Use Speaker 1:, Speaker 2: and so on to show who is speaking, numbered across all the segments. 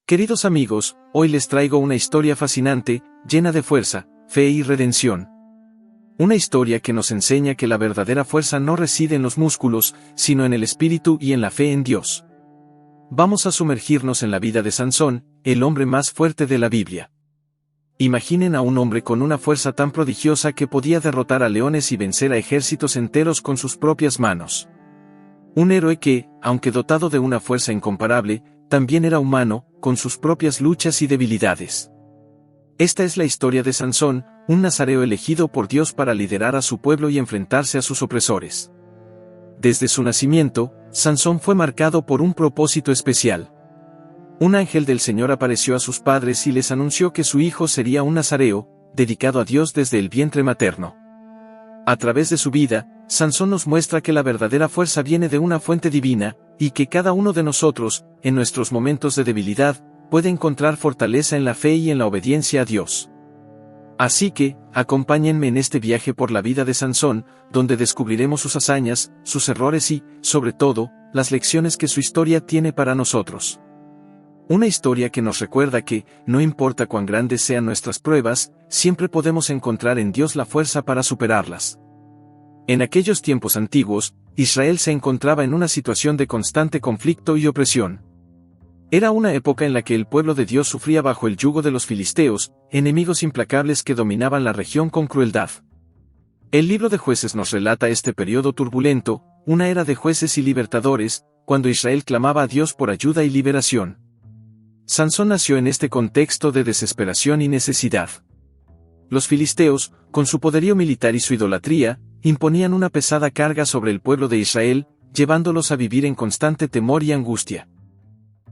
Speaker 1: Queridos amigos, hoy les traigo una historia fascinante, llena de fuerza, fe y redención. Una historia que nos enseña que la verdadera fuerza no reside en los músculos, sino en el espíritu y en la fe en Dios. Vamos a sumergirnos en la vida de Sansón, el hombre más fuerte de la Biblia. Imaginen a un hombre con una fuerza tan prodigiosa que podía derrotar a leones y vencer a ejércitos enteros con sus propias manos. Un héroe que, aunque dotado de una fuerza incomparable, también era humano, con sus propias luchas y debilidades. Esta es la historia de Sansón, un nazareo elegido por Dios para liderar a su pueblo y enfrentarse a sus opresores. Desde su nacimiento, Sansón fue marcado por un propósito especial. Un ángel del Señor apareció a sus padres y les anunció que su hijo sería un nazareo, dedicado a Dios desde el vientre materno. A través de su vida, Sansón nos muestra que la verdadera fuerza viene de una fuente divina, y que cada uno de nosotros, en nuestros momentos de debilidad, puede encontrar fortaleza en la fe y en la obediencia a Dios. Así que, acompáñenme en este viaje por la vida de Sansón, donde descubriremos sus hazañas, sus errores y, sobre todo, las lecciones que su historia tiene para nosotros. Una historia que nos recuerda que, no importa cuán grandes sean nuestras pruebas, siempre podemos encontrar en Dios la fuerza para superarlas. En aquellos tiempos antiguos, Israel se encontraba en una situación de constante conflicto y opresión. Era una época en la que el pueblo de Dios sufría bajo el yugo de los filisteos, enemigos implacables que dominaban la región con crueldad. El libro de Jueces nos relata este periodo turbulento, una era de jueces y libertadores, cuando Israel clamaba a Dios por ayuda y liberación. Sansón nació en este contexto de desesperación y necesidad. Los filisteos, con su poderío militar y su idolatría, imponían una pesada carga sobre el pueblo de Israel, llevándolos a vivir en constante temor y angustia.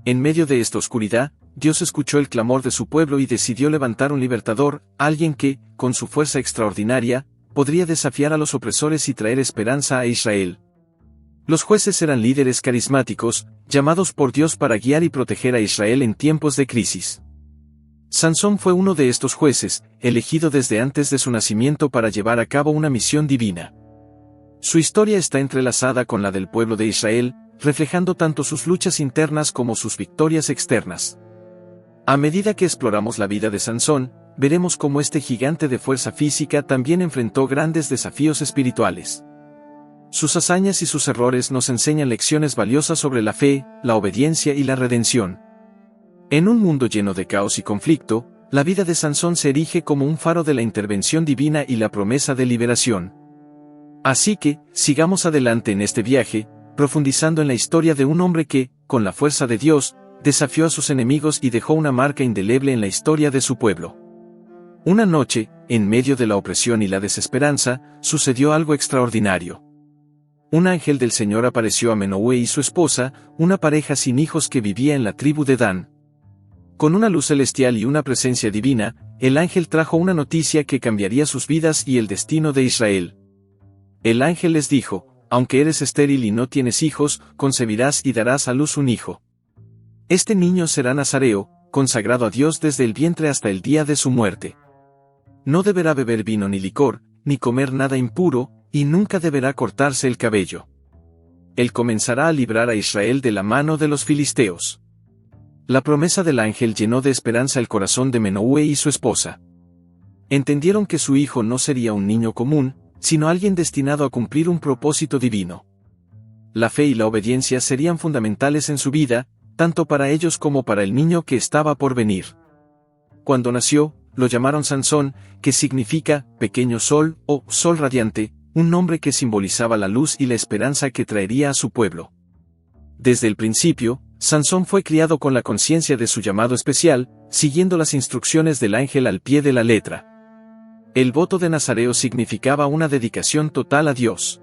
Speaker 1: En medio de esta oscuridad, Dios escuchó el clamor de su pueblo y decidió levantar un libertador, alguien que, con su fuerza extraordinaria, podría desafiar a los opresores y traer esperanza a Israel. Los jueces eran líderes carismáticos, llamados por Dios para guiar y proteger a Israel en tiempos de crisis. Sansón fue uno de estos jueces, elegido desde antes de su nacimiento para llevar a cabo una misión divina. Su historia está entrelazada con la del pueblo de Israel, reflejando tanto sus luchas internas como sus victorias externas. A medida que exploramos la vida de Sansón, veremos cómo este gigante de fuerza física también enfrentó grandes desafíos espirituales. Sus hazañas y sus errores nos enseñan lecciones valiosas sobre la fe, la obediencia y la redención. En un mundo lleno de caos y conflicto, la vida de Sansón se erige como un faro de la intervención divina y la promesa de liberación. Así que, sigamos adelante en este viaje, profundizando en la historia de un hombre que, con la fuerza de Dios, desafió a sus enemigos y dejó una marca indeleble en la historia de su pueblo. Una noche, en medio de la opresión y la desesperanza, sucedió algo extraordinario. Un ángel del Señor apareció a Manoé y su esposa, una pareja sin hijos que vivía en la tribu de Dan. Con una luz celestial y una presencia divina, el ángel trajo una noticia que cambiaría sus vidas y el destino de Israel. El ángel les dijo: aunque eres estéril y no tienes hijos, concebirás y darás a luz un hijo. Este niño será nazareo, consagrado a Dios desde el vientre hasta el día de su muerte. No deberá beber vino ni licor, ni comer nada impuro, y nunca deberá cortarse el cabello. Él comenzará a librar a Israel de la mano de los filisteos. La promesa del ángel llenó de esperanza el corazón de Manoé y su esposa. Entendieron que su hijo no sería un niño común, sino alguien destinado a cumplir un propósito divino. La fe y la obediencia serían fundamentales en su vida, tanto para ellos como para el niño que estaba por venir. Cuando nació, lo llamaron Sansón, que significa pequeño sol o sol radiante, un nombre que simbolizaba la luz y la esperanza que traería a su pueblo. Desde el principio, Sansón fue criado con la conciencia de su llamado especial, siguiendo las instrucciones del ángel al pie de la letra. El voto de nazareo significaba una dedicación total a Dios.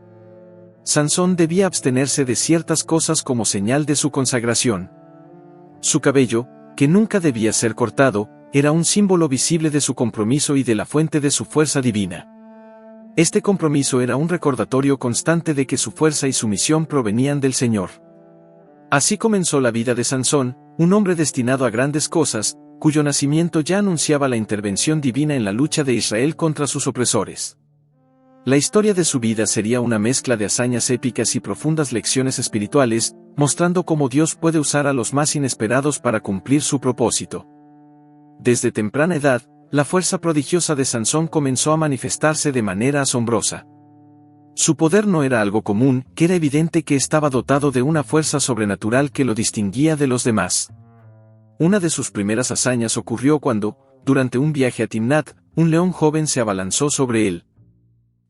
Speaker 1: Sansón debía abstenerse de ciertas cosas como señal de su consagración. Su cabello, que nunca debía ser cortado, era un símbolo visible de su compromiso y de la fuente de su fuerza divina. Este compromiso era un recordatorio constante de que su fuerza y su misión provenían del Señor. Así comenzó la vida de Sansón, un hombre destinado a grandes cosas, cuyo nacimiento ya anunciaba la intervención divina en la lucha de Israel contra sus opresores. La historia de su vida sería una mezcla de hazañas épicas y profundas lecciones espirituales, mostrando cómo Dios puede usar a los más inesperados para cumplir su propósito. Desde temprana edad, la fuerza prodigiosa de Sansón comenzó a manifestarse de manera asombrosa. Su poder no era algo común, que era evidente que estaba dotado de una fuerza sobrenatural que lo distinguía de los demás. Una de sus primeras hazañas ocurrió cuando, durante un viaje a Timnat, un león joven se abalanzó sobre él.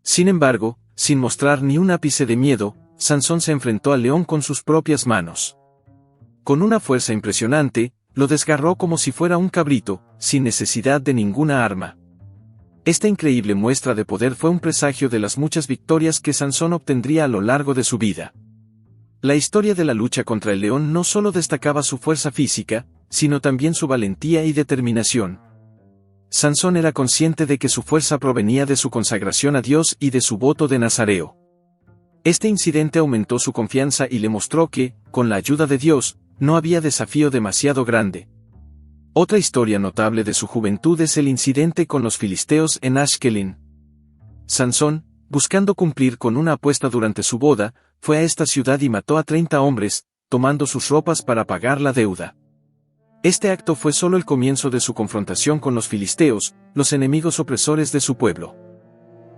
Speaker 1: Sin embargo, sin mostrar ni un ápice de miedo, Sansón se enfrentó al león con sus propias manos. Con una fuerza impresionante, lo desgarró como si fuera un cabrito, sin necesidad de ninguna arma. Esta increíble muestra de poder fue un presagio de las muchas victorias que Sansón obtendría a lo largo de su vida. La historia de la lucha contra el león no solo destacaba su fuerza física, sino también su valentía y determinación. Sansón era consciente de que su fuerza provenía de su consagración a Dios y de su voto de nazareo. Este incidente aumentó su confianza y le mostró que, con la ayuda de Dios, no había desafío demasiado grande. Otra historia notable de su juventud es el incidente con los filisteos en Ashkelon. Sansón, buscando cumplir con una apuesta durante su boda, fue a esta ciudad y mató a 30 hombres, tomando sus ropas para pagar la deuda. Este acto fue solo el comienzo de su confrontación con los filisteos, los enemigos opresores de su pueblo.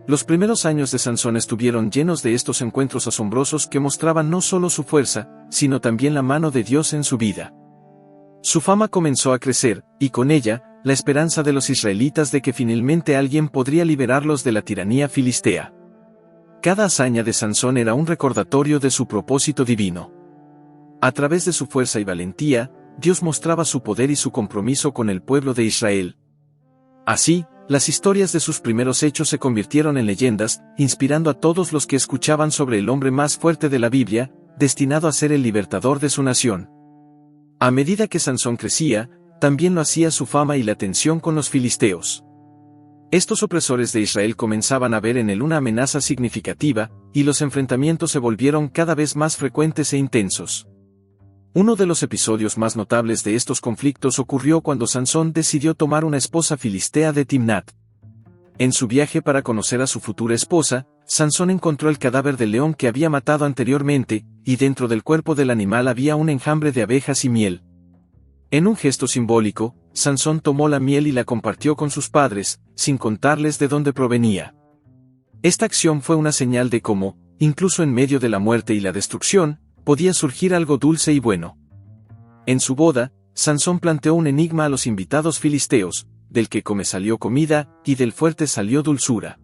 Speaker 1: Los primeros años de Sansón estuvieron llenos de estos encuentros asombrosos que mostraban no solo su fuerza, sino también la mano de Dios en su vida. Su fama comenzó a crecer, y con ella, la esperanza de los israelitas de que finalmente alguien podría liberarlos de la tiranía filistea. Cada hazaña de Sansón era un recordatorio de su propósito divino. A través de su fuerza y valentía, Dios mostraba su poder y su compromiso con el pueblo de Israel. Así, las historias de sus primeros hechos se convirtieron en leyendas, inspirando a todos los que escuchaban sobre el hombre más fuerte de la Biblia, destinado a ser el libertador de su nación. A medida que Sansón crecía, también lo hacía su fama y la tensión con los filisteos. Estos opresores de Israel comenzaban a ver en él una amenaza significativa, y los enfrentamientos se volvieron cada vez más frecuentes e intensos. Uno de los episodios más notables de estos conflictos ocurrió cuando Sansón decidió tomar una esposa filistea de Timnat. En su viaje para conocer a su futura esposa, Sansón encontró el cadáver del león que había matado anteriormente, y dentro del cuerpo del animal había un enjambre de abejas y miel. En un gesto simbólico, Sansón tomó la miel y la compartió con sus padres, sin contarles de dónde provenía. Esta acción fue una señal de cómo, incluso en medio de la muerte y la destrucción, podía surgir algo dulce y bueno. En su boda, Sansón planteó un enigma a los invitados filisteos: del que come salió comida, y del fuerte salió dulzura.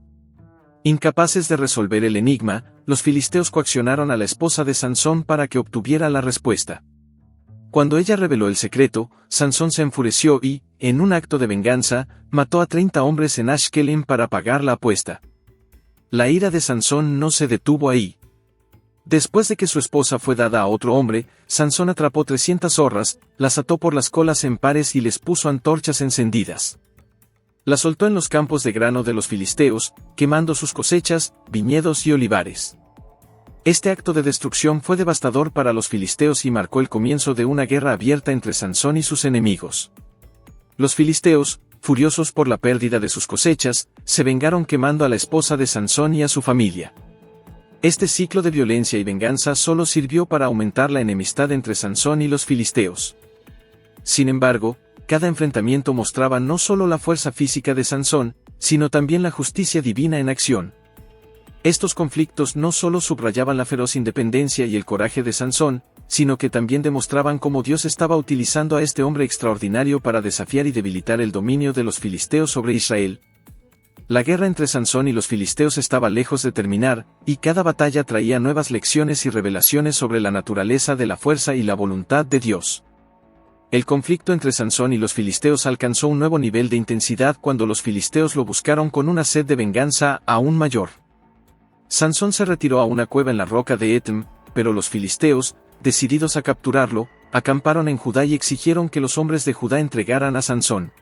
Speaker 1: Incapaces de resolver el enigma, los filisteos coaccionaron a la esposa de Sansón para que obtuviera la respuesta. Cuando ella reveló el secreto, Sansón se enfureció y, en un acto de venganza, mató a 30 hombres en Ashkelon para pagar la apuesta. La ira de Sansón no se detuvo ahí. Después de que su esposa fue dada a otro hombre, Sansón atrapó 300 zorras, las ató por las colas en pares y les puso antorchas encendidas. Las soltó en los campos de grano de los filisteos, quemando sus cosechas, viñedos y olivares. Este acto de destrucción fue devastador para los filisteos y marcó el comienzo de una guerra abierta entre Sansón y sus enemigos. Los filisteos, furiosos por la pérdida de sus cosechas, se vengaron quemando a la esposa de Sansón y a su familia. Este ciclo de violencia y venganza solo sirvió para aumentar la enemistad entre Sansón y los filisteos. Sin embargo, cada enfrentamiento mostraba no solo la fuerza física de Sansón, sino también la justicia divina en acción. Estos conflictos no solo subrayaban la feroz independencia y el coraje de Sansón, sino que también demostraban cómo Dios estaba utilizando a este hombre extraordinario para desafiar y debilitar el dominio de los filisteos sobre Israel. La guerra entre Sansón y los filisteos estaba lejos de terminar, y cada batalla traía nuevas lecciones y revelaciones sobre la naturaleza de la fuerza y la voluntad de Dios. El conflicto entre Sansón y los filisteos alcanzó un nuevo nivel de intensidad cuando los filisteos lo buscaron con una sed de venganza aún mayor. Sansón se retiró a una cueva en la roca de Etam, pero los filisteos, decididos a capturarlo, acamparon en Judá y exigieron que los hombres de Judá entregaran a Sansón.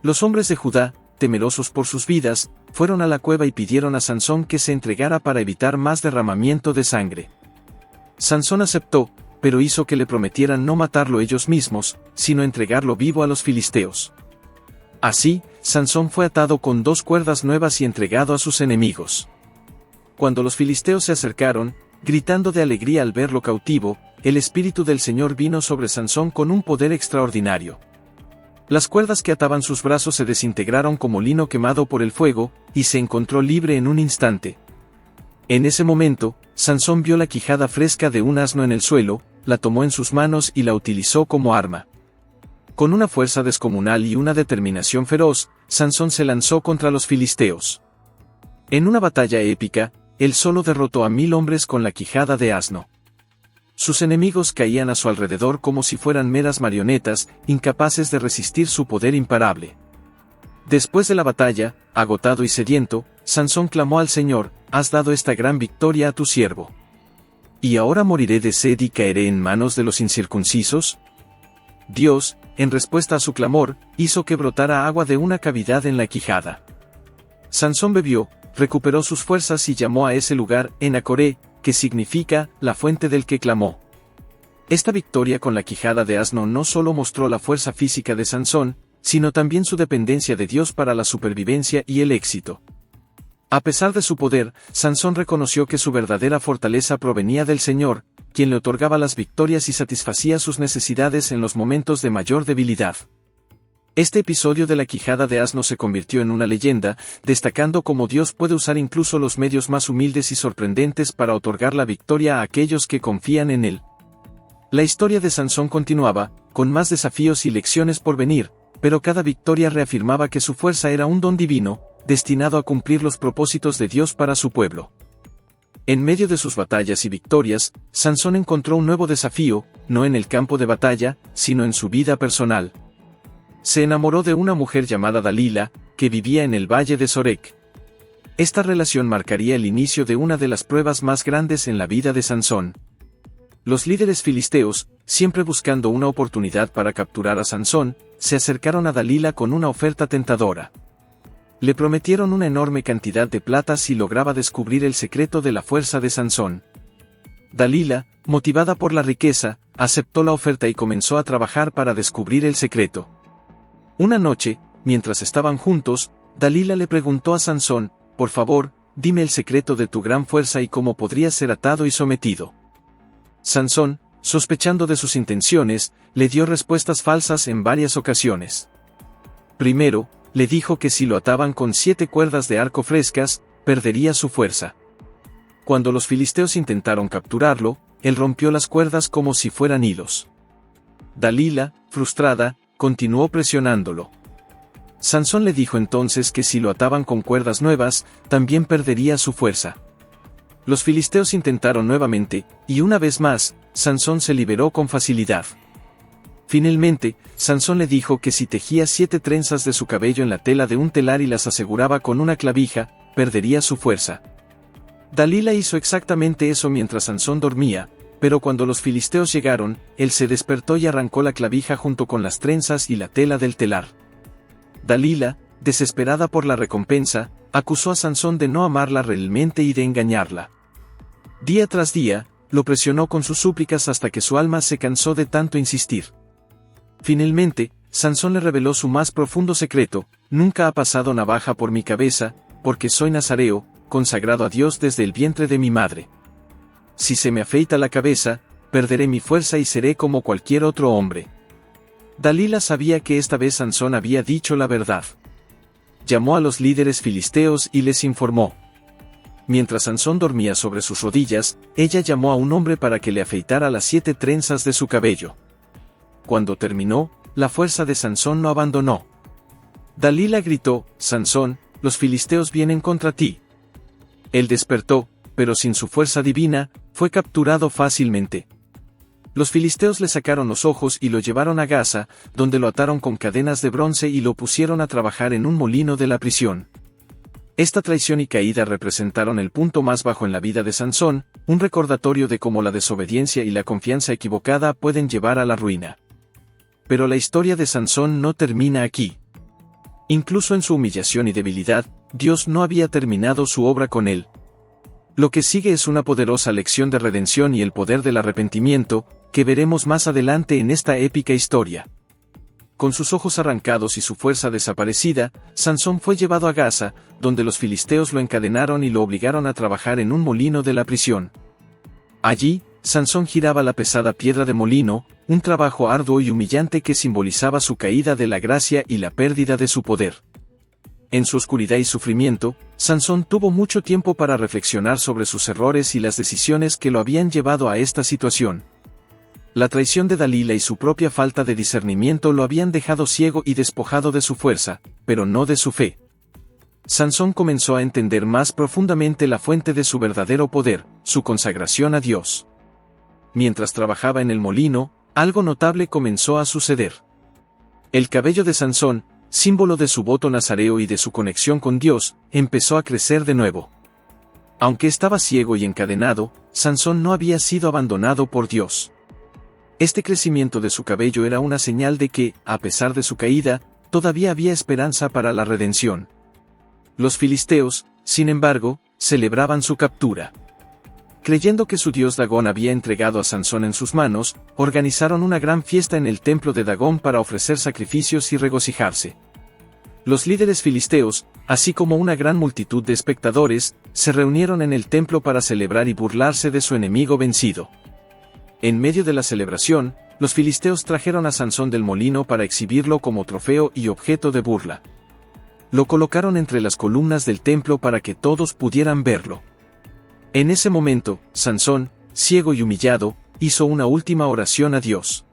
Speaker 1: Los hombres de Judá, temerosos por sus vidas, fueron a la cueva y pidieron a Sansón que se entregara para evitar más derramamiento de sangre. Sansón aceptó, pero hizo que le prometieran no matarlo ellos mismos, sino entregarlo vivo a los filisteos. Así, Sansón fue atado con 2 cuerdas nuevas y entregado a sus enemigos. Cuando los filisteos se acercaron, gritando de alegría al verlo cautivo, el Espíritu del Señor vino sobre Sansón con un poder extraordinario. Las cuerdas que ataban sus brazos se desintegraron como lino quemado por el fuego, y se encontró libre en un instante. En ese momento, Sansón vio la quijada fresca de un asno en el suelo, la tomó en sus manos y la utilizó como arma. Con una fuerza descomunal y una determinación feroz, Sansón se lanzó contra los filisteos. En una batalla épica, él solo derrotó a 1000 hombres con la quijada de asno. Sus enemigos caían a su alrededor como si fueran meras marionetas, incapaces de resistir su poder imparable. Después de la batalla, agotado y sediento, Sansón clamó al Señor: «Has dado esta gran victoria a tu siervo. ¿Y ahora moriré de sed y caeré en manos de los incircuncisos?». Dios, en respuesta a su clamor, hizo que brotara agua de una cavidad en la quijada. Sansón bebió, recuperó sus fuerzas y llamó a ese lugar Enacoré, que significa la fuente del que clamó. Esta victoria con la quijada de asno no solo mostró la fuerza física de Sansón, sino también su dependencia de Dios para la supervivencia y el éxito. A pesar de su poder, Sansón reconoció que su verdadera fortaleza provenía del Señor, quien le otorgaba las victorias y satisfacía sus necesidades en los momentos de mayor debilidad. Este episodio de la quijada de asno se convirtió en una leyenda, destacando cómo Dios puede usar incluso los medios más humildes y sorprendentes para otorgar la victoria a aquellos que confían en Él. La historia de Sansón continuaba, con más desafíos y lecciones por venir, pero cada victoria reafirmaba que su fuerza era un don divino, destinado a cumplir los propósitos de Dios para su pueblo. En medio de sus batallas y victorias, Sansón encontró un nuevo desafío, no en el campo de batalla, sino en su vida personal. Se enamoró de una mujer llamada Dalila, que vivía en el valle de Sorek. Esta relación marcaría el inicio de una de las pruebas más grandes en la vida de Sansón. Los líderes filisteos, siempre buscando una oportunidad para capturar a Sansón, se acercaron a Dalila con una oferta tentadora. Le prometieron una enorme cantidad de plata si lograba descubrir el secreto de la fuerza de Sansón. Dalila, motivada por la riqueza, aceptó la oferta y comenzó a trabajar para descubrir el secreto. Una noche, mientras estaban juntos, Dalila le preguntó a Sansón: «Por favor, dime el secreto de tu gran fuerza y cómo podrías ser atado y sometido». Sansón, sospechando de sus intenciones, le dio respuestas falsas en varias ocasiones. Primero, le dijo que si lo ataban con 7 cuerdas de arco frescas, perdería su fuerza. Cuando los filisteos intentaron capturarlo, él rompió las cuerdas como si fueran hilos. Dalila, frustrada, continuó presionándolo. Sansón le dijo entonces que si lo ataban con cuerdas nuevas, también perdería su fuerza. Los filisteos intentaron nuevamente, y una vez más, Sansón se liberó con facilidad. Finalmente, Sansón le dijo que si tejía 7 trenzas de su cabello en la tela de un telar y las aseguraba con una clavija, perdería su fuerza. Dalila hizo exactamente eso mientras Sansón dormía, pero cuando los filisteos llegaron, él se despertó y arrancó la clavija junto con las trenzas y la tela del telar. Dalila, desesperada por la recompensa, acusó a Sansón de no amarla realmente y de engañarla. Día tras día, lo presionó con sus súplicas hasta que su alma se cansó de tanto insistir. Finalmente, Sansón le reveló su más profundo secreto: «Nunca ha pasado navaja por mi cabeza, porque soy nazareo, consagrado a Dios desde el vientre de mi madre. Si se me afeita la cabeza, perderé mi fuerza y seré como cualquier otro hombre». Dalila sabía que esta vez Sansón había dicho la verdad. Llamó a los líderes filisteos y les informó. Mientras Sansón dormía sobre sus rodillas, ella llamó a un hombre para que le afeitara las 7 trenzas de su cabello. Cuando terminó, la fuerza de Sansón no abandonó. Dalila gritó: «Sansón, los filisteos vienen contra ti». Él despertó, pero sin su fuerza divina, fue capturado fácilmente. Los filisteos le sacaron los ojos y lo llevaron a Gaza, donde lo ataron con cadenas de bronce y lo pusieron a trabajar en un molino de la prisión. Esta traición y caída representaron el punto más bajo en la vida de Sansón, un recordatorio de cómo la desobediencia y la confianza equivocada pueden llevar a la ruina. Pero la historia de Sansón no termina aquí. Incluso en su humillación y debilidad, Dios no había terminado su obra con él. Lo que sigue es una poderosa lección de redención y el poder del arrepentimiento, que veremos más adelante en esta épica historia. Con sus ojos arrancados y su fuerza desaparecida, Sansón fue llevado a Gaza, donde los filisteos lo encadenaron y lo obligaron a trabajar en un molino de la prisión. Allí, Sansón giraba la pesada piedra de molino, un trabajo arduo y humillante que simbolizaba su caída de la gracia y la pérdida de su poder. En su oscuridad y sufrimiento, Sansón tuvo mucho tiempo para reflexionar sobre sus errores y las decisiones que lo habían llevado a esta situación. La traición de Dalila y su propia falta de discernimiento lo habían dejado ciego y despojado de su fuerza, pero no de su fe. Sansón comenzó a entender más profundamente la fuente de su verdadero poder, su consagración a Dios. Mientras trabajaba en el molino, algo notable comenzó a suceder. El cabello de Sansón, símbolo de su voto nazareo y de su conexión con Dios, empezó a crecer de nuevo. Aunque estaba ciego y encadenado, Sansón no había sido abandonado por Dios. Este crecimiento de su cabello era una señal de que, a pesar de su caída, todavía había esperanza para la redención. Los filisteos, sin embargo, celebraban su captura. Creyendo que su dios Dagón había entregado a Sansón en sus manos, organizaron una gran fiesta en el templo de Dagón para ofrecer sacrificios y regocijarse. Los líderes filisteos, así como una gran multitud de espectadores, se reunieron en el templo para celebrar y burlarse de su enemigo vencido. En medio de la celebración, los filisteos trajeron a Sansón del molino para exhibirlo como trofeo y objeto de burla. Lo colocaron entre las columnas del templo para que todos pudieran verlo. En ese momento, Sansón, ciego y humillado, hizo una última oración a Dios.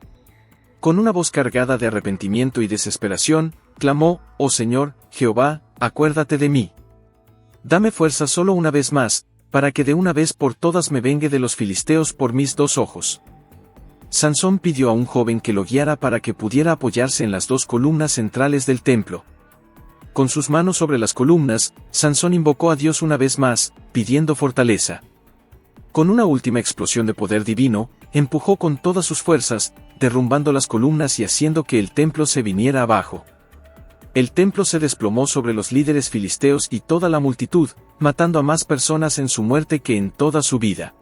Speaker 1: Con una voz cargada de arrepentimiento y desesperación, clamó: «Oh Señor, Jehová, acuérdate de mí. Dame fuerza solo una vez más, para que de una vez por todas me vengue de los filisteos por mis dos ojos». Sansón pidió a un joven que lo guiara para que pudiera apoyarse en las dos columnas centrales del templo. Con sus manos sobre las columnas, Sansón invocó a Dios una vez más, pidiendo fortaleza. Con una última explosión de poder divino, empujó con todas sus fuerzas, derrumbando las columnas y haciendo que el templo se viniera abajo. El templo se desplomó sobre los líderes filisteos y toda la multitud, matando a más personas en su muerte que en toda su vida.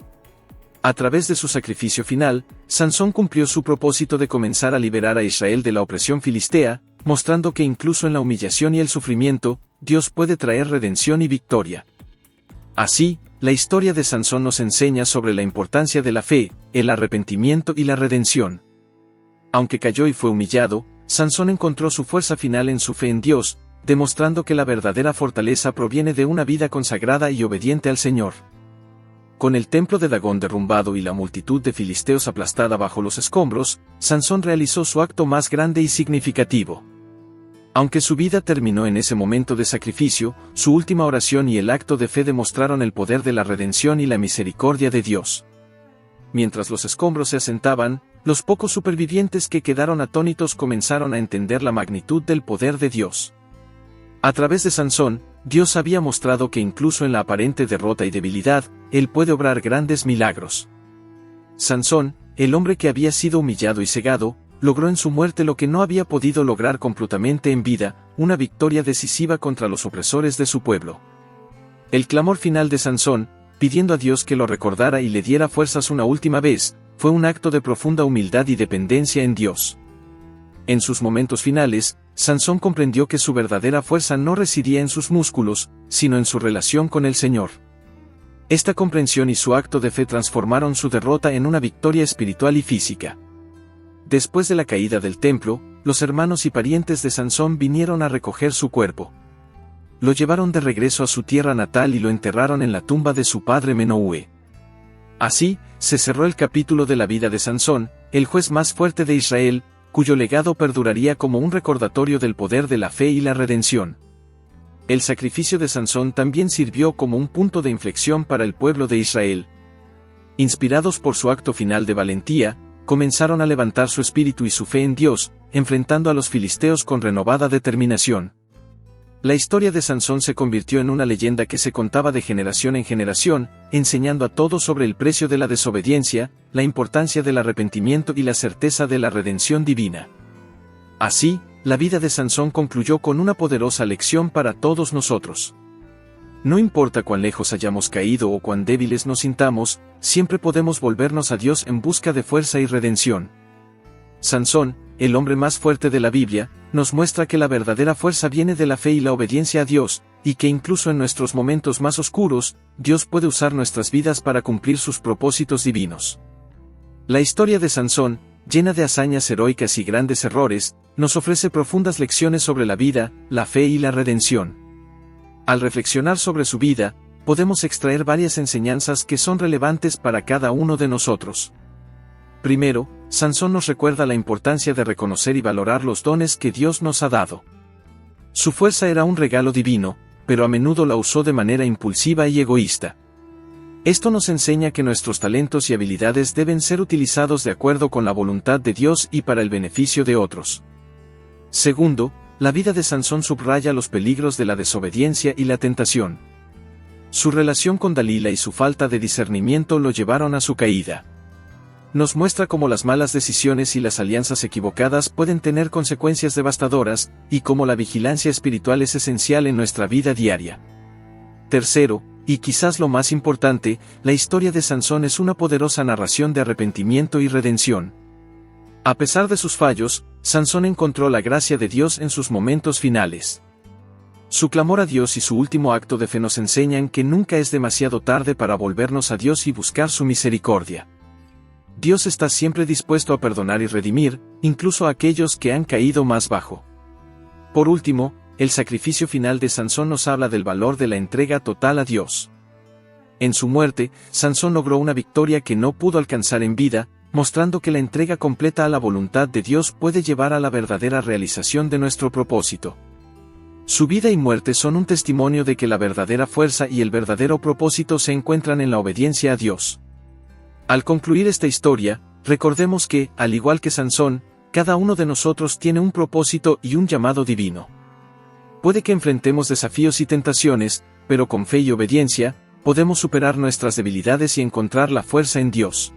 Speaker 1: A través de su sacrificio final, Sansón cumplió su propósito de comenzar a liberar a Israel de la opresión filistea, mostrando que incluso en la humillación y el sufrimiento, Dios puede traer redención y victoria. Así, la historia de Sansón nos enseña sobre la importancia de la fe, el arrepentimiento y la redención. Aunque cayó y fue humillado, Sansón encontró su fuerza final en su fe en Dios, demostrando que la verdadera fortaleza proviene de una vida consagrada y obediente al Señor. Con el templo de Dagón derrumbado y la multitud de filisteos aplastada bajo los escombros, Sansón realizó su acto más grande y significativo. Aunque su vida terminó en ese momento de sacrificio, su última oración y el acto de fe demostraron el poder de la redención y la misericordia de Dios. Mientras los escombros se asentaban, los pocos supervivientes que quedaron atónitos comenzaron a entender la magnitud del poder de Dios. A través de Sansón, Dios había mostrado que incluso en la aparente derrota y debilidad, Él puede obrar grandes milagros. Sansón, el hombre que había sido humillado y cegado, logró en su muerte lo que no había podido lograr completamente en vida, una victoria decisiva contra los opresores de su pueblo. El clamor final de Sansón, pidiendo a Dios que lo recordara y le diera fuerzas una última vez, fue un acto de profunda humildad y dependencia en Dios. En sus momentos finales, Sansón comprendió que su verdadera fuerza no residía en sus músculos, sino en su relación con el Señor. Esta comprensión y su acto de fe transformaron su derrota en una victoria espiritual y física. Después de la caída del templo, los hermanos y parientes de Sansón vinieron a recoger su cuerpo. Lo llevaron de regreso a su tierra natal y lo enterraron en la tumba de su padre Menúe. Así, se cerró el capítulo de la vida de Sansón, el juez más fuerte de Israel, cuyo legado perduraría como un recordatorio del poder de la fe y la redención. El sacrificio de Sansón también sirvió como un punto de inflexión para el pueblo de Israel. Inspirados por su acto final de valentía, comenzaron a levantar su espíritu y su fe en Dios, enfrentando a los filisteos con renovada determinación. La historia de Sansón se convirtió en una leyenda que se contaba de generación en generación, enseñando a todos sobre el precio de la desobediencia, la importancia del arrepentimiento y la certeza de la redención divina. Así, la vida de Sansón concluyó con una poderosa lección para todos nosotros. No importa cuán lejos hayamos caído o cuán débiles nos sintamos, siempre podemos volvernos a Dios en busca de fuerza y redención. Sansón, el hombre más fuerte de la Biblia, nos muestra que la verdadera fuerza viene de la fe y la obediencia a Dios, y que incluso en nuestros momentos más oscuros, Dios puede usar nuestras vidas para cumplir sus propósitos divinos. La historia de Sansón, llena de hazañas heroicas y grandes errores, nos ofrece profundas lecciones sobre la vida, la fe y la redención. Al reflexionar sobre su vida, podemos extraer varias enseñanzas que son relevantes para cada uno de nosotros. Primero, Sansón nos recuerda la importancia de reconocer y valorar los dones que Dios nos ha dado. Su fuerza era un regalo divino, pero a menudo la usó de manera impulsiva y egoísta. Esto nos enseña que nuestros talentos y habilidades deben ser utilizados de acuerdo con la voluntad de Dios y para el beneficio de otros. Segundo, la vida de Sansón subraya los peligros de la desobediencia y la tentación. Su relación con Dalila y su falta de discernimiento lo llevaron a su caída. Nos muestra cómo las malas decisiones y las alianzas equivocadas pueden tener consecuencias devastadoras, y cómo la vigilancia espiritual es esencial en nuestra vida diaria. Tercero, y quizás lo más importante, la historia de Sansón es una poderosa narración de arrepentimiento y redención. A pesar de sus fallos, Sansón encontró la gracia de Dios en sus momentos finales. Su clamor a Dios y su último acto de fe nos enseñan que nunca es demasiado tarde para volvernos a Dios y buscar su misericordia. Dios está siempre dispuesto a perdonar y redimir, incluso a aquellos que han caído más bajo. Por último, el sacrificio final de Sansón nos habla del valor de la entrega total a Dios. En su muerte, Sansón logró una victoria que no pudo alcanzar en vida, mostrando que la entrega completa a la voluntad de Dios puede llevar a la verdadera realización de nuestro propósito. Su vida y muerte son un testimonio de que la verdadera fuerza y el verdadero propósito se encuentran en la obediencia a Dios. Al concluir esta historia, recordemos que, al igual que Sansón, cada uno de nosotros tiene un propósito y un llamado divino. Puede que enfrentemos desafíos y tentaciones, pero con fe y obediencia, podemos superar nuestras debilidades y encontrar la fuerza en Dios.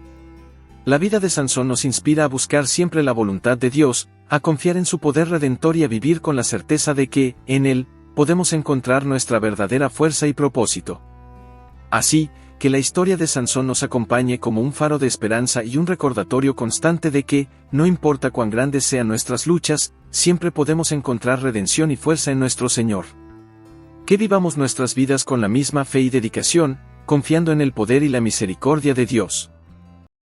Speaker 1: La vida de Sansón nos inspira a buscar siempre la voluntad de Dios, a confiar en su poder redentor y a vivir con la certeza de que, en Él, podemos encontrar nuestra verdadera fuerza y propósito. Así, que la historia de Sansón nos acompañe como un faro de esperanza y un recordatorio constante de que, no importa cuán grandes sean nuestras luchas, siempre podemos encontrar redención y fuerza en nuestro Señor. Que vivamos nuestras vidas con la misma fe y dedicación, confiando en el poder y la misericordia de Dios.